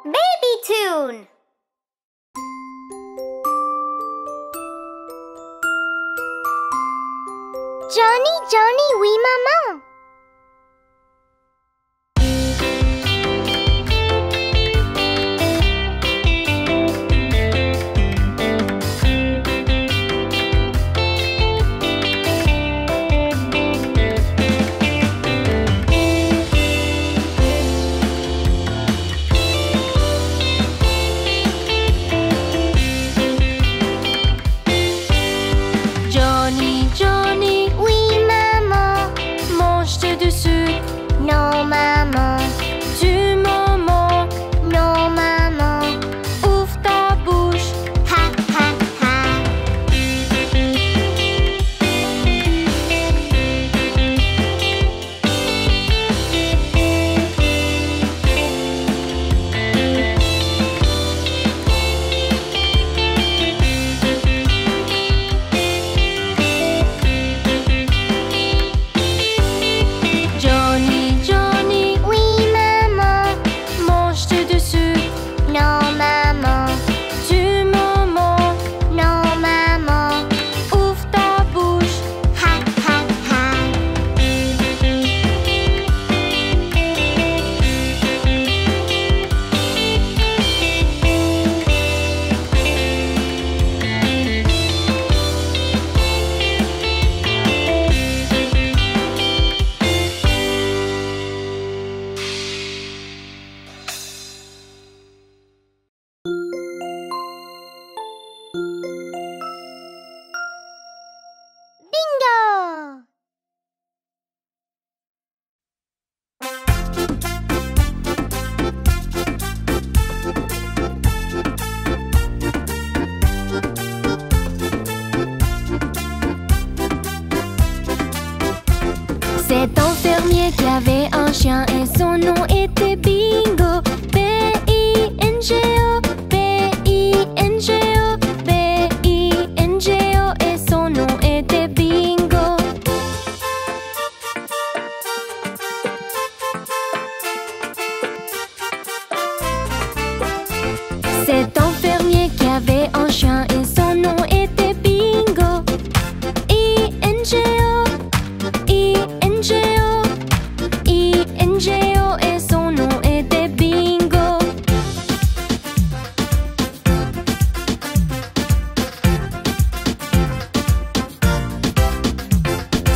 Baby tune. Johnny, Johnny, oui maman. Johnny, Johnny, Oui maman. mange-tu du sucre? Non maman. Du moment, Non maman. ouvre ta bouche. Ha ha ha. Johnny, Johnny, Oui maman. mange-tu du sucre? Non maman. Du moment, Non maman. ouvre ta bouche. Ha ha ha. Bingo! C'est un fermier qui avait un chien et son nom était Bingo. B-I-N-G-O, B-I-N-G-O, B-I-N-G-O et son nom était Bingo. C'est un fermier qui avait un chien et son nom était Bingo. I-N-G-O, I-N-G-O, I-N-G-O et son nom était Bingo.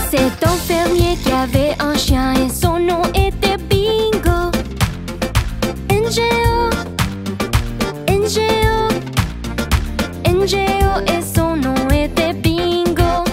C'est un fermier qui avait un chien et son nom était Bingo. N-G-O, N-G-O, N-G-O et son nom était Bingo.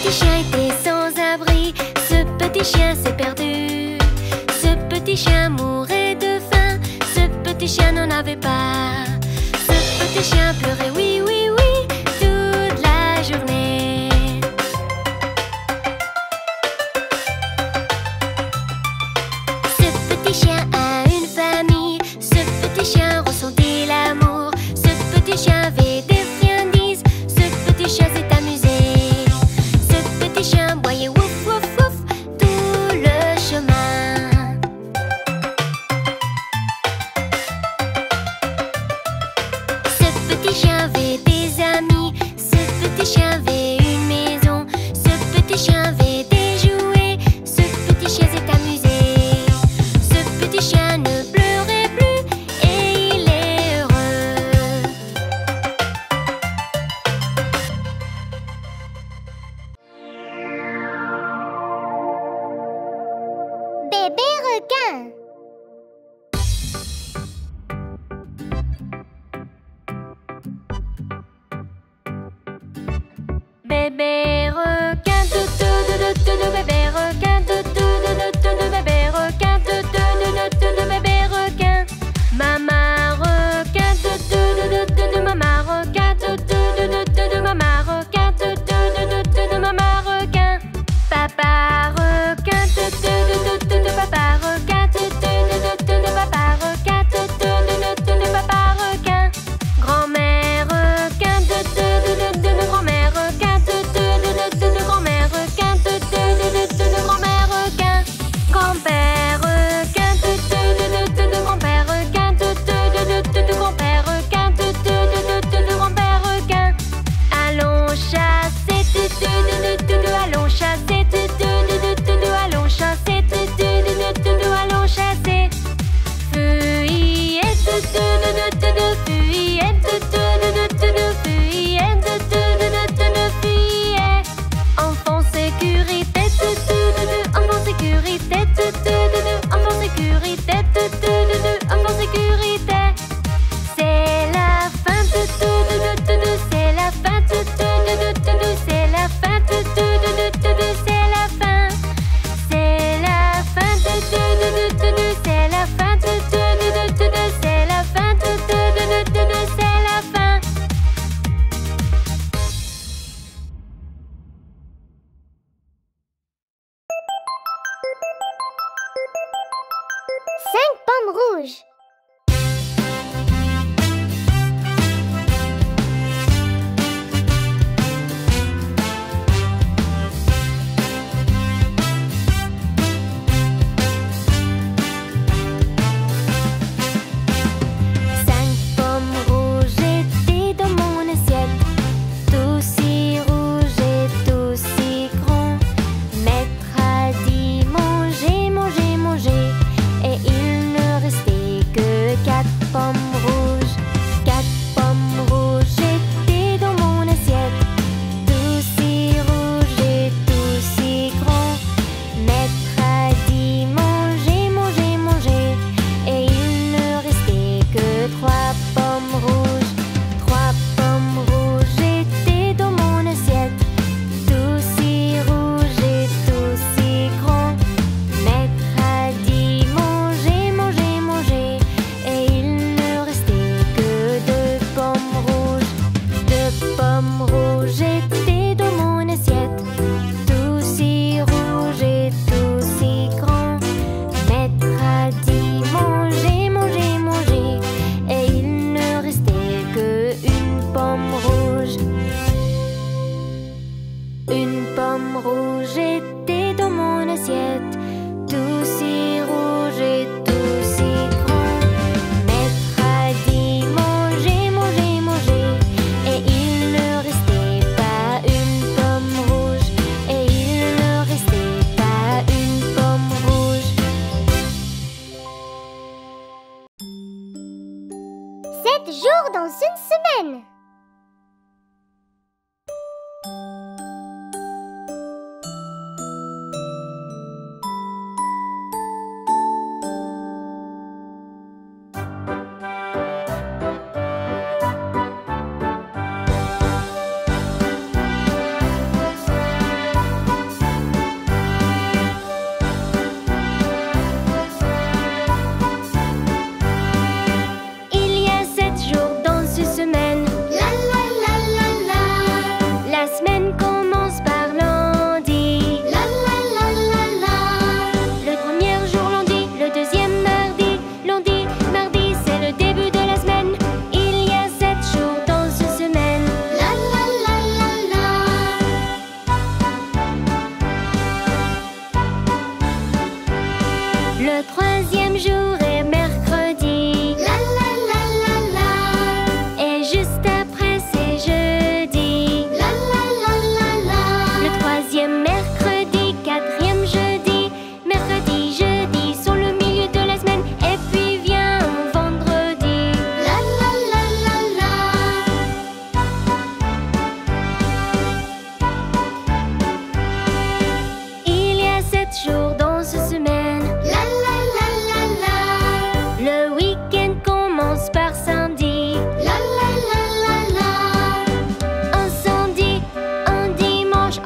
petit chien était sans abri, ce petit chien s'est perdu. Ce petit chien mourait de faim, ce petit chien n'en avait pas. Ce petit chien pleurait oui, oui, oui, toute la journée. Ce petit chien a une famille, ce petit chien ressentait l'amour. Ce petit chien avait des friandises, ce petit chien s'est amusé. Ce petit chien boyait wouf, wouf, wouf tout le chemin. Ce petit chien avait des amis, ce petit chien avait une maison, ce petit chien avait des jouets, ce petit chien s'est amusé. Ce petit chien ne pleurait plus et il est heureux. Bébé requin. Bébé requin, bébé requin, bébé requin, bébé requin. Maman requin, maman requin, maman requin, maman requin. Papa requin, papa requin, papa requin, papa requin. Grand-mère requin, grand-mère requin, grand-mère requin, grand-mère requin. Grand-père requin, grand-père requin, grand-père requin, grand-père requin. Allons chasser, allons chasser, allons chasser, allons chasser. Fuyez, fuyez, fuyez. Enfant sécurité, enfant sécurité, enfant sécurité, enfant sécurité. C'est la fin, c'est la fin, c'est la fin, c'est la fin. C'est la fin, c'est la fin, c'est la fin, c'est la fin. Cinq pommes rouges. Cinq pommes rouges étaient dans mon assiette, tout si rouge et tout si grand. Maître a dit manger, manger, manger, et il ne restait que quatre pommes rouges. Quatre pommes rouges étaient dans mon assiette, tout si rouge et tout si grand. Maître a dit manger, manger, manger, et il ne restait que trois pommes rouges. Trois pommes rouges étaient dans mon assiette, tout si rouge et tout si grand. Maître a dit manger, manger, manger, et il ne restait que deux pommes rouges. Deux pommes rouges étaient dans mon assiette, tout si rouge et tout si grand. Maître a dit manger, manger, manger, et il ne restait que une pomme rouge. Une pomme rouge était dans mon assiette, tout si rouge et tout si grand. Maître a dit manger, manger, manger, et il ne restait pas une pomme rouge, et il ne restait pas une pomme rouge. 7 jours dans une semaine.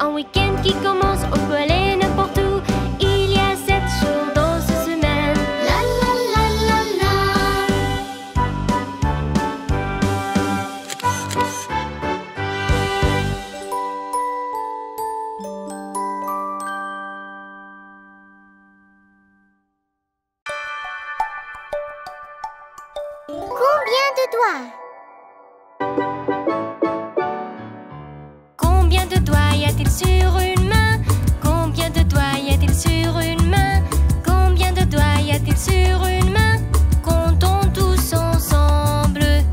Un week-end qui commence, on peut aller n'importe où. Il y a 7 jours dans une semaine. La la la la la. Combien de doigts? Combien de doigts y a-t-il sur une main? Combien de doigts y a-t-il sur une main? Combien de doigts y a-t-il sur une main? Comptons tous ensemble.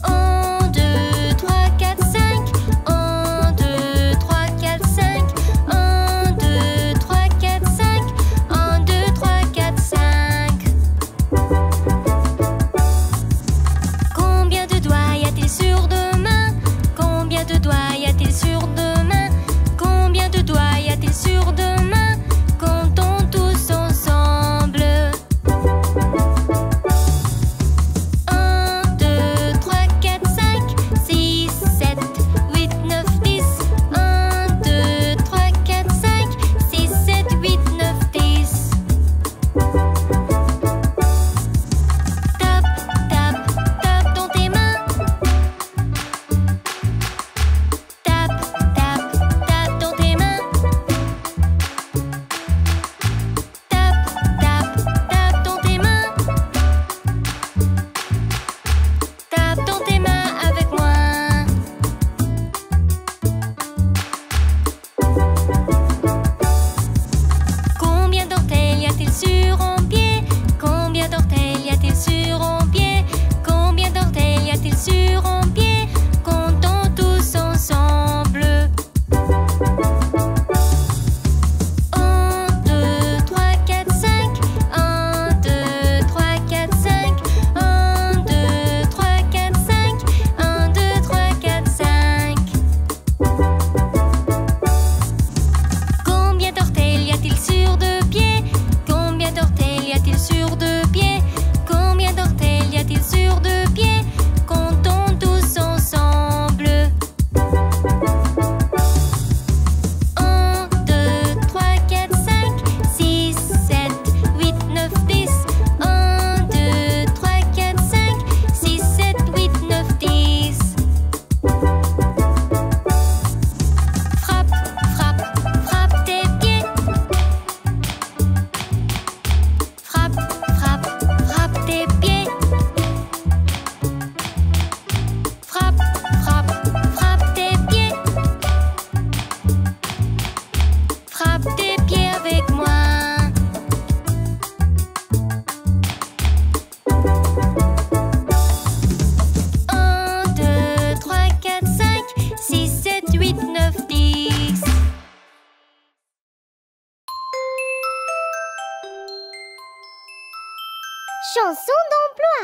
1, 2, 3, 4, 5. 1, 2, 3, 4, 5. 1, 2, 3, 4, 5. 1, 2, 3, 4, 5. Combien de doigts y a-t-il sur deux mains? Combien de doigts y a-t-il sur deux mains? Combien de doigts y a-t-il sur deux mains? Comptons tous ensemble. 1, 2, 3, 4, 5, 6, 7, 8, 9, 10. 1, 2, 3, 4, 5, 6, 7, 8, 9, 10. Tape, tape, tape dans tes mains. Tape, tape, tape dans tes mains. Tape, tape, tape dans tes mains. Tape dans tes mains avec moi. Combien d'orteils y a-t-il sur un pied? Combien d'orteils y a-t-il sur un pied? Combien d'orteils y a-t-il sur un pied? Comptons tous ensemble. 1, 2, 3, 4, 5. 1, 2, 3, 4, 5. 1, 2, 3, 4, 5. 1, 2, 3, 4, 5. Combien d'orteils y a-t-il sur deux pieds? Combien d'orteils y a-t-il sur deux pieds? Combien d'orteils y a-t-il sur deux pieds? Comptons tous ensemble. 1, 2, 3, 4, 5, 6, 7, 8, 9, 10. 1, 2, 3, 4, 5, 6, 7, 8, 9, 10. Frappe, frappe, frappe tes pieds. Frappe, frappe, frappe tes pieds. Frappe, frappe, frappe tes pieds. Frappe tes pieds avec moi. 1, 2, 3, 4, 5, 6, 7, 8, 9, 10. Chanson d'emploi.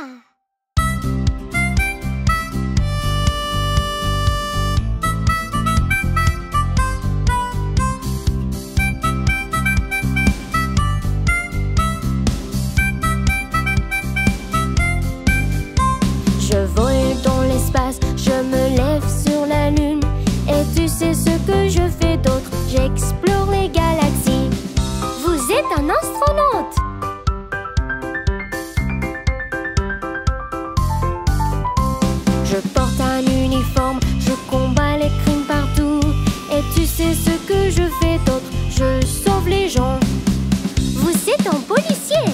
Je vole dans l'espace, je me lève sur la lune. Et tu sais ce que je fais d'autre? J'explore les galaxies. Vous êtes un astronaute? Je porte un uniforme, je combats les crimes partout. Et tu sais ce que je fais d'autre? Je sauve les gens. Vous êtes un policier?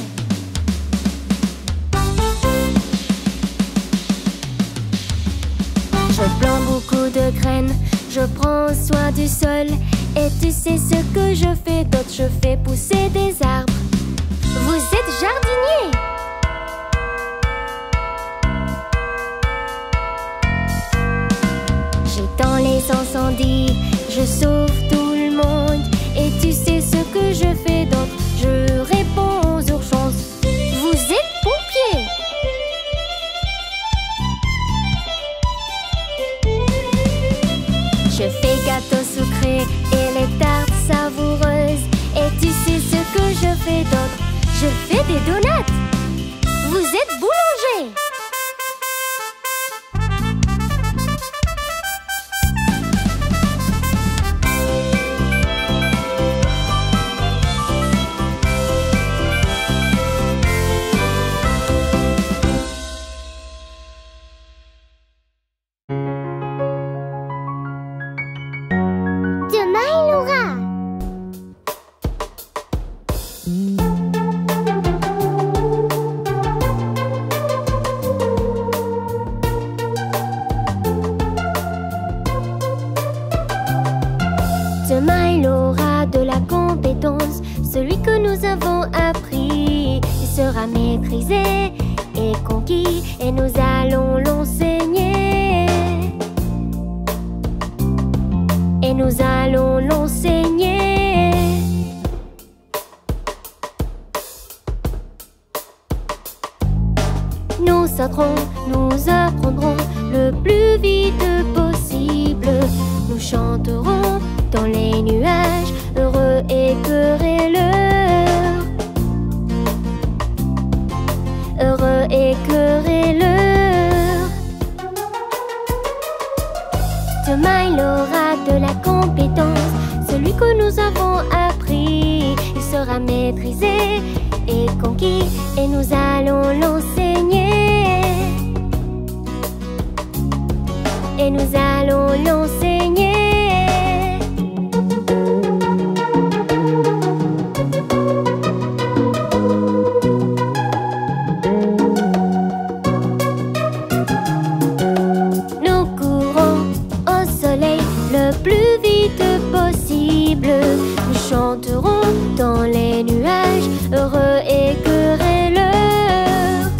Je plante beaucoup de graines, je prends soin du sol. Et tu sais ce que je fais d'autre? Je fais pousser des arbres. Vous êtes jardinier? J'éteins les incendies, je sauve tout le monde. Et tu sais ce que je fais d'autre? Je réponds aux urgences. Vous êtes pompier? Je fais gâteaux sucrés et les tartes savoureuses. Et tu sais ce que je fais d'autre? Je fais des donuts. Vous êtes boulanger? Demain il aura de la compétence, celui que nous avons appris. Il sera maîtrisé et conquis, et nous allons l'enseigner. Et nous allons l'enseigner. Nous sauterons, nous apprendrons le plus vite possible. Nous chanterons dans les nuages, heureux et querelleurs. Heureux et querelleurs. Demain il aura de la compétence, celui que nous avons appris. Il sera maîtrisé et conquis, et nous allons l'enseigner. Et nous allons l'enseigner. Nous courons au soleil le plus vite possible. Nous chanterons dans les nuages, heureux et querelleurs.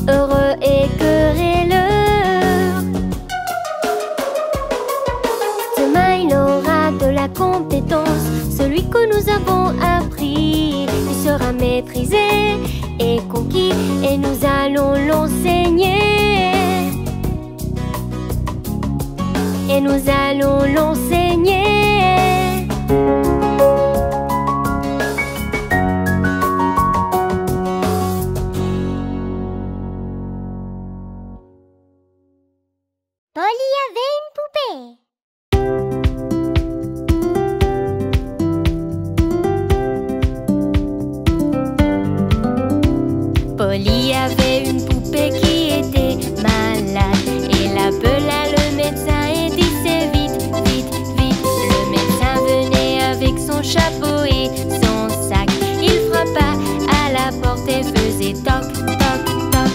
Heureux et querelleurs. Demain il aura de la compétence, celui que nous avons appris. Il sera maîtrisé et conquis, et nous allons l'enseigner. Et nous allons l'enseigner. Polly avait une poupée. Polly avait une poupée qui était malade. Elle appela le médecin et disait vite, vite, vite. Le médecin venait avec son chapeau et son sac. Il frappa à la porte et faisait toc, toc, toc.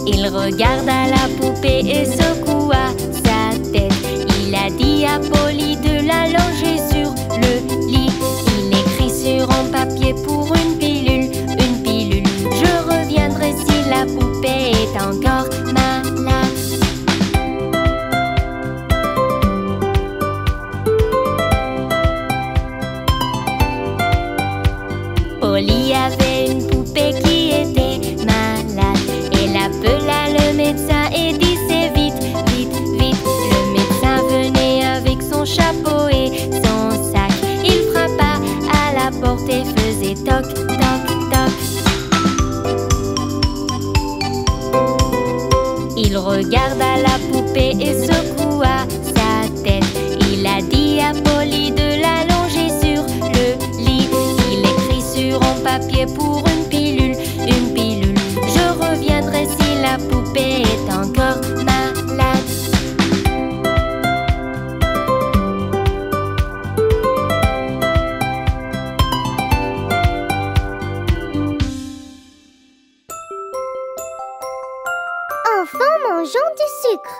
Il regarda la poupée et secoua sa tête. Il a dit à Polly de l'allonger sur le lit. Il écrit sur un papier pour une pilule, une pilule. Je reviendrai si la poupée est encore malade. Polly avait une poupée qui était malade. Elle appela le médecin et disait vite, vite, vite. Le médecin venait avec son chapeau et son sac. Il frappa à la porte et faisait toc, toc, toc. Il regarda la poupée et secoua sa tête. Il a dit à Polly de l'allonger sur le lit. Il écrit sur un papier pour une pilule, une pilule. Je reviendrai si la poupée est encore malade. Enfants mangeant du sucre.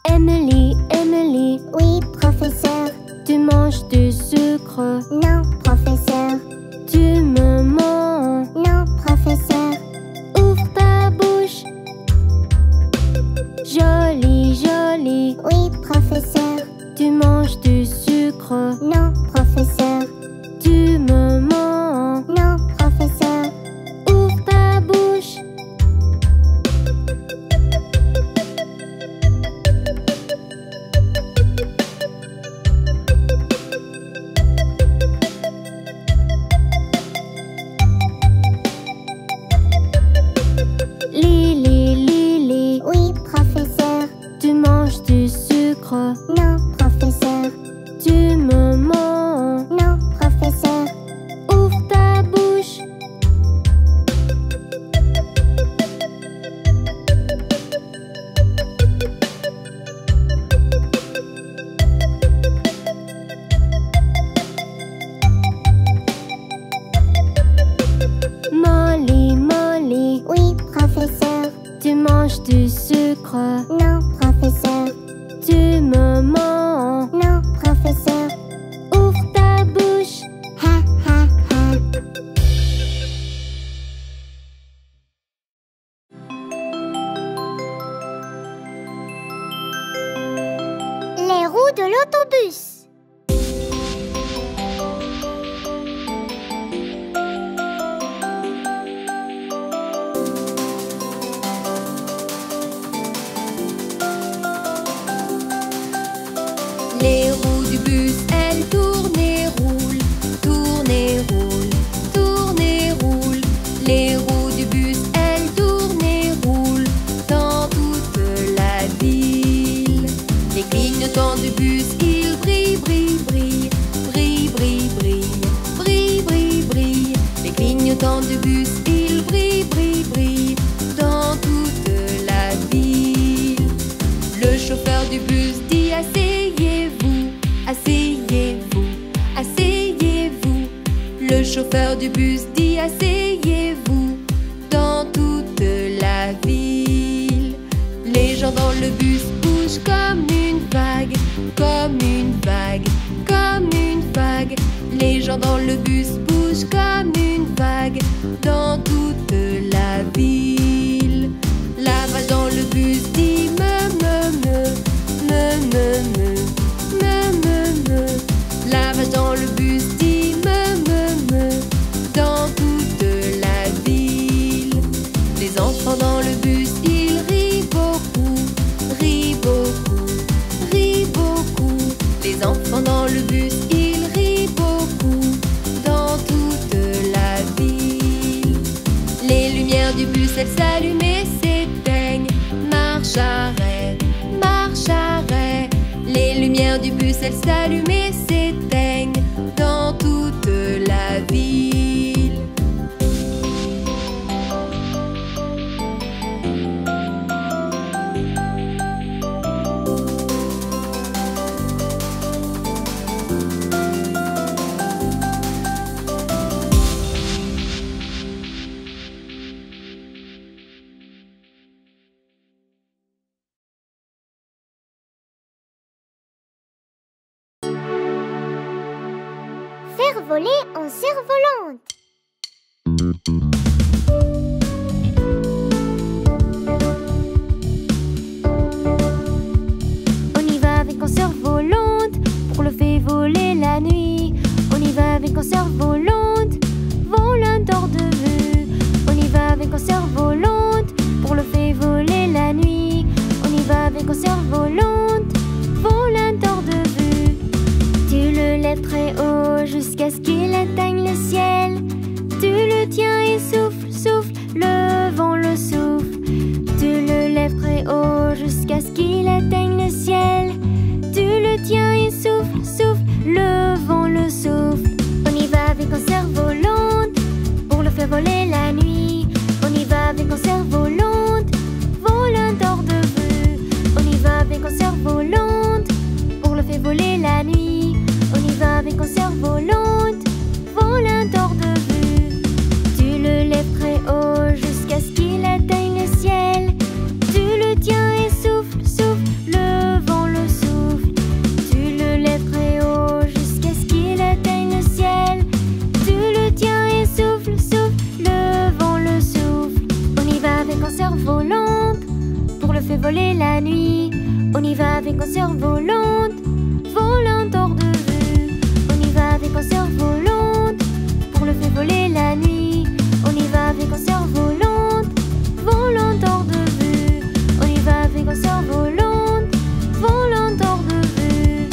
Emily, Emily, Oui, professeur. tu manges du sucre. Non, professeur. Tu me mens. Non, professeur. Ouvre ta bouche. Jolie, jolie, Oui, professeur. tu manges du sucre. Non, professeur. Tu me mens. Non, professeur. Ouvre ta bouche. enfants du bus, ils brillent, brillent, brillent dans toute la ville. Le chauffeur du bus dit asseyez-vous, asseyez-vous, asseyez-vous. Le chauffeur du bus dit asseyez-vous dans toute la ville. Les gens dans le bus bougent comme une vague, comme une vague, comme une vague. Les gens dans le bus bougent comme une vague dans toute la ville. La vache dans le bus dit me. La vache dans le bus dit me dans toute la ville. Les enfants dans le bus, ils rient beaucoup, rient beaucoup, rient beaucoup. Les enfants dans le bus, ils rient beaucoup dans toute la ville. Les lumières du bus, elles s'allument et s'éteignent. Marche arrêt, marche arrêt. Les lumières du bus, elles s'allument et s'éteignent dans toute la ville. Faire voler en cerf-volante. On y va avec en cerf-volante pour le faire voler la nuit. On y va avec en cerf-volante, volant hors de vue. On y va avec en cerf-volante pour le faire voler la nuit. On y va avec en cerf-volante, volant hors de vue. Tu le lèves très haut jusqu'à ce qu'il atteigne le ciel. Tu le tiens et souffle, souffle, le vent le souffle. Tu le lèves très haut jusqu'à ce qu'il atteigne le ciel. Tu le tiens et souffle, souffle, le vent le souffle. On y va avec en cerf-volante pour le faire voler la nuit. On y va avec en cerf-volante, volant hors de vue. On y va avec en cerf-volante pour le faire voler la nuit. On y va avec en cerf-volante, volant hors de vue. Tu le lèves très haut jusqu'à ce qu'il atteigne le ciel. Tu le tiens et souffle, souffle, le vent le souffle. Tu le lèves très haut jusqu'à ce qu'il atteigne le ciel. Tu le tiens et souffle, souffle, le vent le souffle. On y va avec en cerf-volante pour le faire voler la nuit. On y va avec en cerf-volante, volant hors de vue. On y va avec en cerf-volante pour le faire voler la nuit. On y va avec en cerf-volante, volant hors de vue. On y va avec en cerf-volante, volant hors de vue.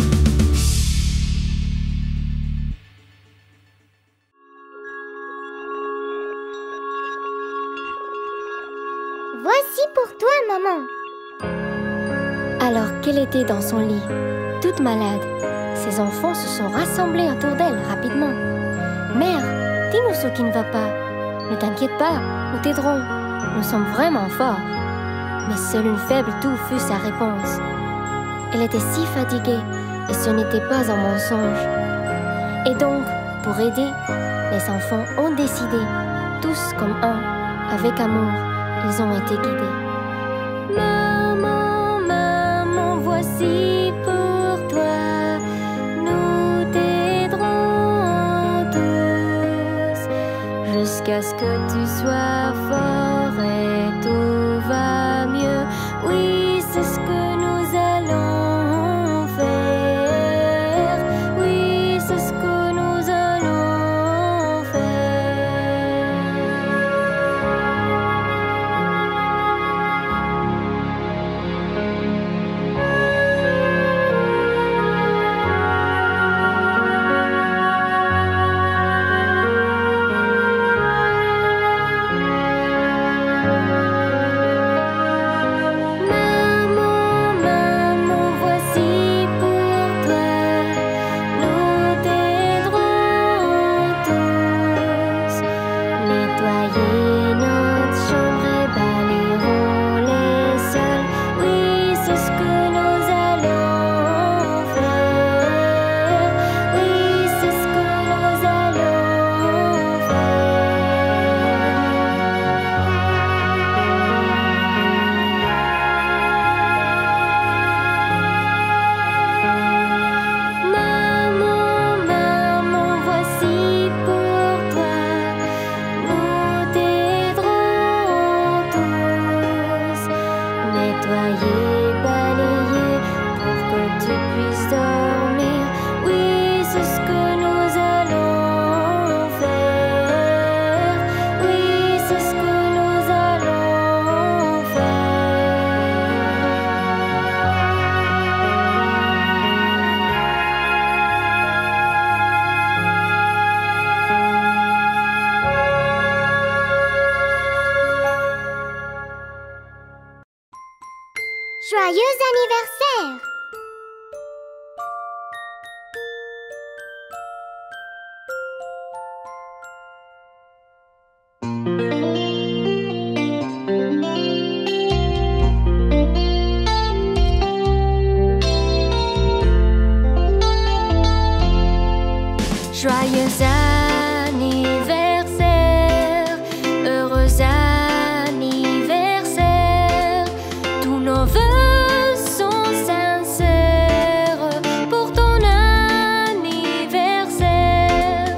Voici pour toi, maman. Alors qu'elle était dans son lit, toute malade, ses enfants se sont rassemblés autour d'elle rapidement. « Mère, dis-nous ce qui ne va pas. Ne t'inquiète pas, nous t'aiderons. Nous sommes vraiment forts. » Mais seule une faible toux fut sa réponse. Elle était si fatiguée et ce n'était pas un mensonge. Et donc, pour aider, les enfants ont décidé, tous comme un, avec amour, ils ont été guidés. Maman, maman, voici pour toi. Nous t'aiderons tous jusqu'à ce que tu sois fort et tout va mieux. Oui, c'est ce que nous allons faire. Oui, c'est ce que nous allons faire. Joyeux anniversaire! Joyeux anniversaire, heureux anniversaire, tous nos vœux sont sincères pour ton anniversaire.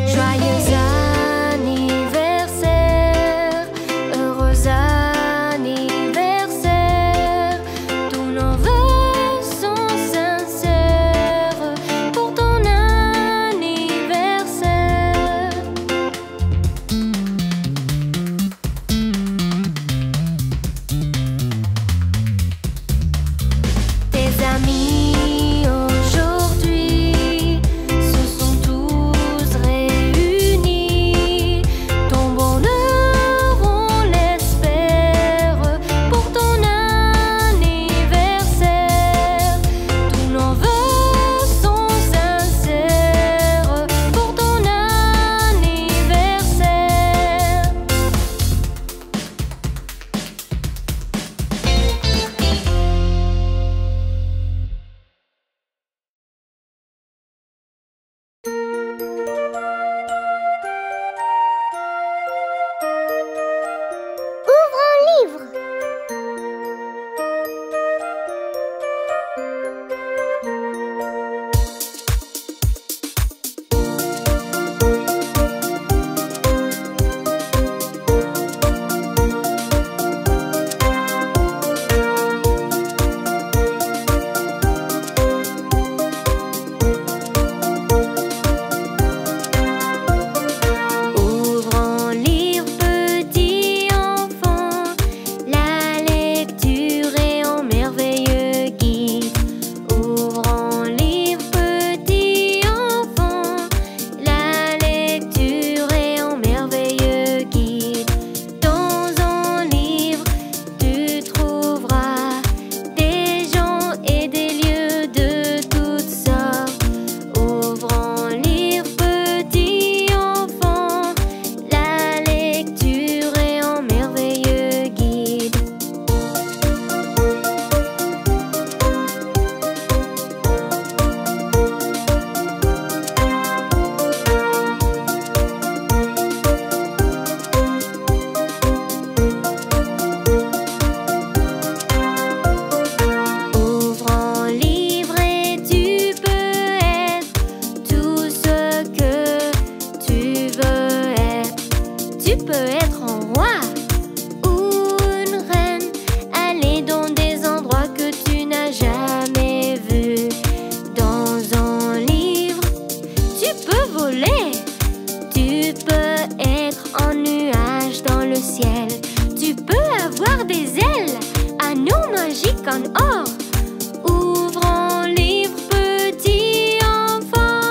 Joyeux anniversaire, heureux anniversaire, tous nos vœux sont sincères pour ton anniversaire. Tes amis aujourd'hui se sont tous réunis. Ton bonheur, on l'espère pour ton anniversaire. Tous nos vœux sont sincères pour ton anniversaire. Ouvrons livre. Ouvrons livre, petit enfant, la lecture est un merveilleux guide. Ouvrons livre, petit enfant, la lecture est un merveilleux guide. Dans un livre, tu trouveras des gens et des lieux de toutes sortes. Ouvrons livre, petit enfant, la lecture est un merveilleux guide. Ouvrons livre et tu peux être tout ce que tu veux être. Tu peux être un roi ou une reine, aller dans des endroits que tu n'as jamais vus. Dans un livre, tu peux voler. Tu peux être un nuage dans le ciel. Tu peux avoir des ailes, anneaux magiques en or. Ouvrons livre, petit enfant.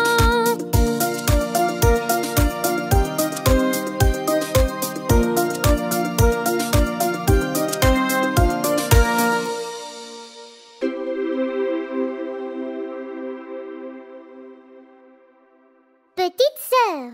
Petite sœur.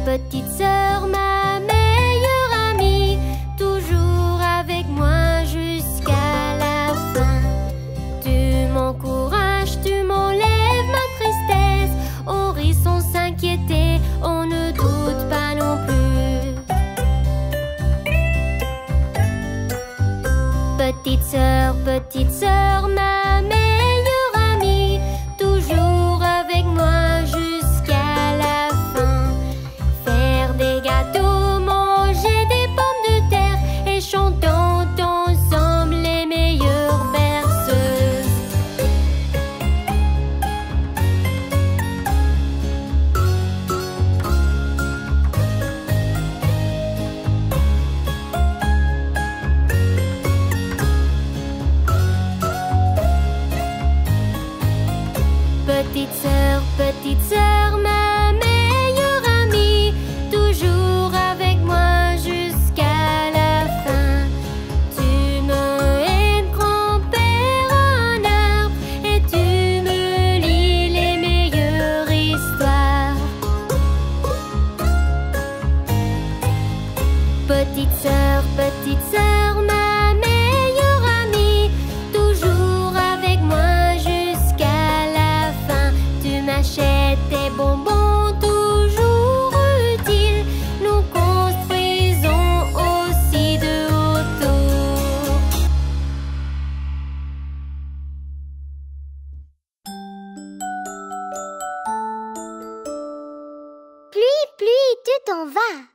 Petite sœur, ma meilleure amie, toujours avec moi jusqu'à la fin. Tu m'encourages, tu m'enlèves ma tristesse. On rit sans s'inquiéter, on ne doute pas non plus. Petite sœur, ma meilleure amie, toujours avec moi jusqu'à la fin. Faire des gâteaux, manger des pommes de terre et chantons ensemble les meilleures berceuses. petite sœur, ma meilleure amie, toujours avec moi jusqu'à la fin. Tu me aides, grand-père, un arbre, et tu me lis les meilleures histoires. Petite sœur, ma meilleure amie, toujours avec moi jusqu'à la fin. Tu m'achètes des bonbons toujours utiles. Nous construisons aussi de hauts tours. Pluie, pluie, tu t'en vas.